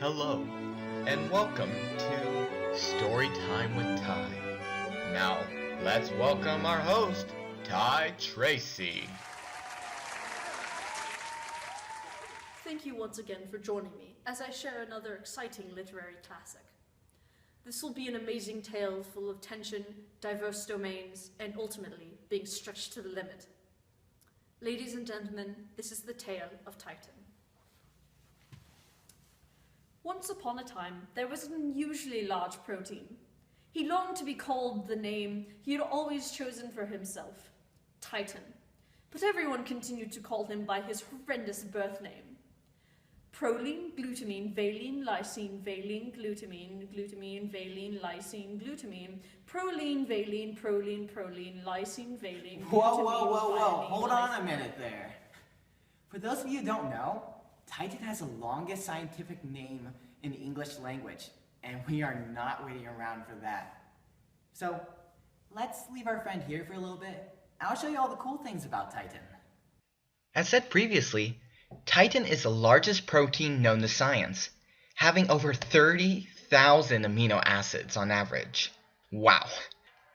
Hello, and welcome to Storytime with Ty. Now, let's welcome our host, Ty Tracy. Thank you once again for joining me as I share another exciting literary classic. This will be an amazing tale full of tension, diverse domains, and ultimately being stretched to the limit. Ladies and gentlemen, this is the tale of Titin. Once upon a time, there was an unusually large protein. He longed to be called the name he had always chosen for himself, Titin, but everyone continued to call him by his horrendous birth name. Proline, glutamine, valine, lysine, valine, glutamine, glutamine, valine, lysine, glutamine, proline, valine, proline, proline, lysine, valine, glutamine, Whoa. Hold on a minute there. For those of you who don't know, Titin has the longest scientific name in the English language, and we are not waiting around for that. So, let's leave our friend here for a little bit. I'll show you all the cool things about Titin. As said previously, Titin is the largest protein known to science, having over 30,000 amino acids on average. Wow,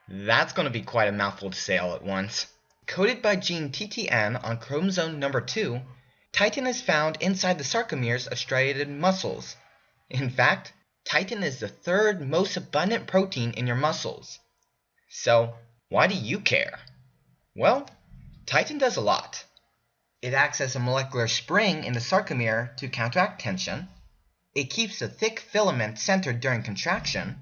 that's going to be quite a mouthful to say all at once. Coded by gene Titin on chromosome number 2, Titin is found inside the sarcomeres of striated muscles. In fact, Titin is the third most abundant protein in your muscles. So, why do you care? Well, Titin does a lot. It acts as a molecular spring in the sarcomere to counteract tension. It keeps the thick filament centered during contraction.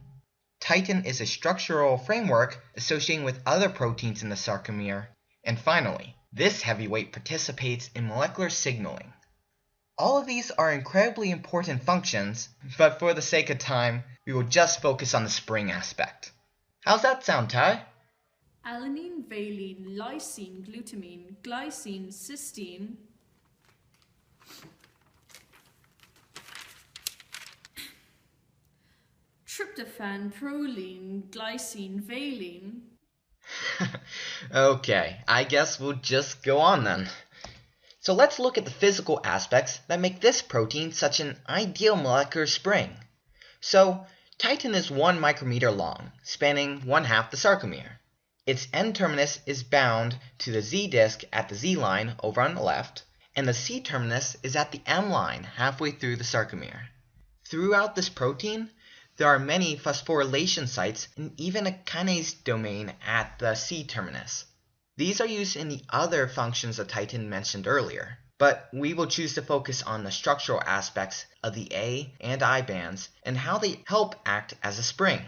Titin is a structural framework associating with other proteins in the sarcomere. And finally, this heavyweight participates in molecular signaling. All of these are incredibly important functions, but for the sake of time, we will just focus on the spring aspect. How's that sound, Ty? Alanine, valine, lysine, glutamine, glycine, cysteine, tryptophan, proline, glycine, valine. Okay, I guess we'll just go on then. So let's look at the physical aspects that make this protein such an ideal molecular spring. So, Titin is 1 micrometer long, spanning 1/2 the sarcomere. Its N-terminus is bound to the Z-disc at the Z-line over on the left, and the C-terminus is at the M-line halfway through the sarcomere. Throughout this protein, there are many phosphorylation sites and even a kinase domain at the C-terminus. These are used in the other functions of Titin mentioned earlier, but we will choose to focus on the structural aspects of the A and I bands and how they help act as a spring.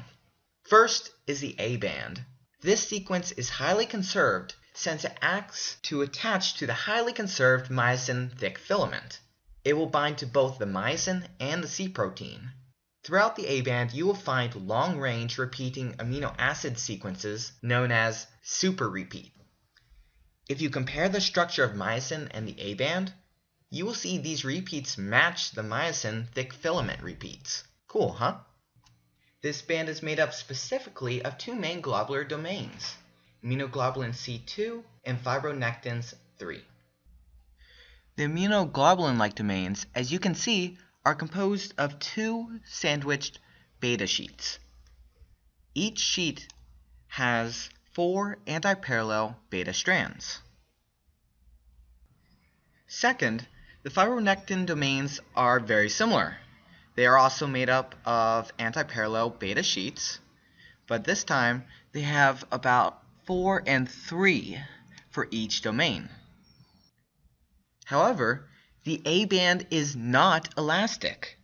First is the A band. This sequence is highly conserved since it acts to attach to the highly conserved myosin thick filament. It will bind to both the myosin and the C protein. Throughout the A band, you will find long-range repeating amino acid sequences known as super-repeat. If you compare the structure of myosin and the A band, you will see these repeats match the myosin thick filament repeats. Cool, huh? This band is made up specifically of 2 main globular domains, immunoglobulin C2 and fibronectins 3. The immunoglobulin-like domains, as you can see, are composed of 2 sandwiched beta sheets. Each sheet has 4 antiparallel beta strands. Second, the fibronectin domains are very similar. They are also made up of antiparallel beta sheets, but this time they have about 4 and 3 for each domain. However, the A band is not elastic.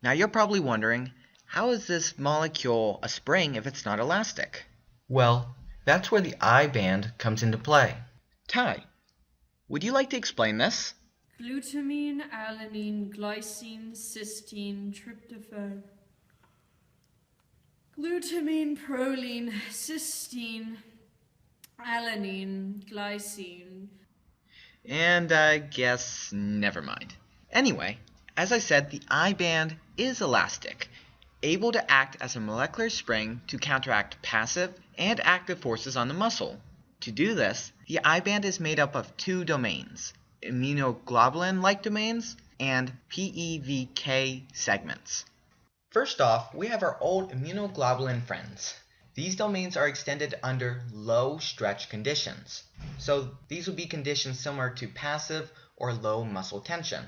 Now you're probably wondering, how is this molecule a spring if it's not elastic? Well, that's where the I band comes into play. Ty, would you like to explain this? Glutamine, alanine, glycine, cysteine, tryptophan. Glutamine, proline, cysteine, alanine, glycine. And I guess never mind. Anyway, as I said, the I band is elastic, able to act as a molecular spring to counteract passive and active forces on the muscle. To do this, the I band is made up of 2 domains, immunoglobulin-like domains and PEVK segments. First off, we have our old immunoglobulin friends. These domains are extended under low stretch conditions. So these would be conditions similar to passive or low muscle tension.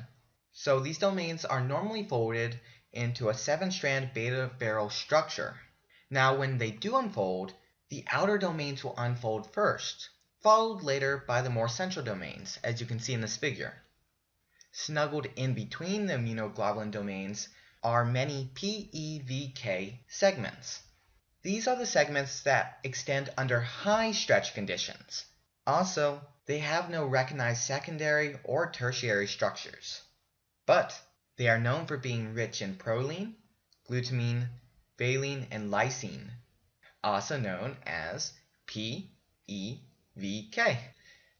So these domains are normally folded into a 7-strand beta barrel structure. Now when they do unfold, the outer domains will unfold first, followed later by the more central domains, as you can see in this figure. Snuggled in between the immunoglobulin domains are many PEVK segments. These are the segments that extend under high stretch conditions. Also, they have no recognized secondary or tertiary structures. But they are known for being rich in proline, glutamine, valine, and lysine, also known as PEVK.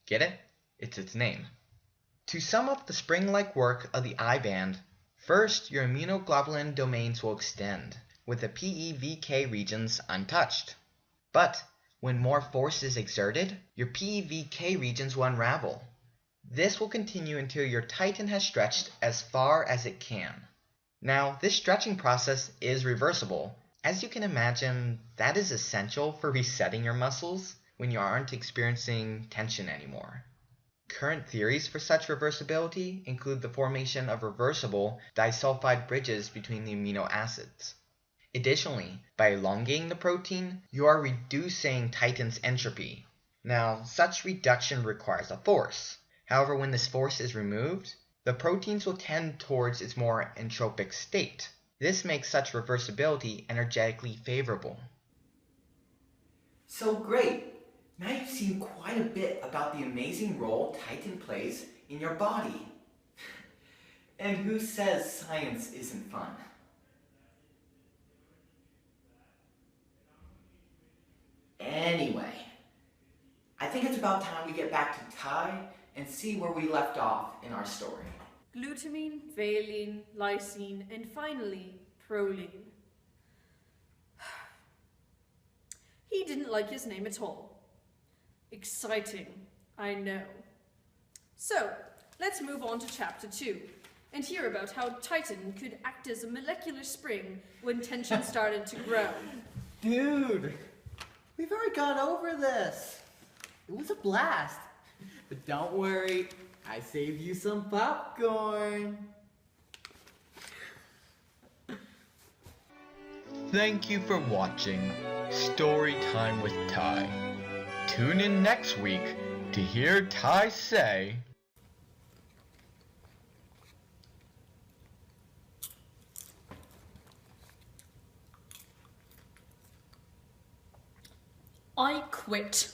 Get it? It's its name. To sum up the spring-like work of the I-band, first your immunoglobulin domains will extend, with the PEVK regions untouched. But when more force is exerted, your PEVK regions will unravel. This will continue until your titin has stretched as far as it can. Now, this stretching process is reversible. As you can imagine, that is essential for resetting your muscles when you aren't experiencing tension anymore. Current theories for such reversibility include the formation of reversible disulfide bridges between the amino acids. Additionally, by elongating the protein, you are reducing titin's entropy. Now, such reduction requires a force. However, when this force is removed, the proteins will tend towards its more entropic state. This makes such reversibility energetically favorable. So great! Now you've seen quite a bit about the amazing role titin plays in your body. And who says science isn't fun? Anyway, I think it's about time we get back to Ty and see where we left off in our story. Glutamine, valine, lysine, and finally, proline. He didn't like his name at all. Exciting, I know. So, let's move on to chapter 2 and hear about how titin could act as a molecular spring when tension started to grow. Dude, we've already gone over this. It was a blast. But don't worry, I saved you some popcorn. Thank you for watching Story Time with Ty. Tune in next week to hear Ty say, I quit.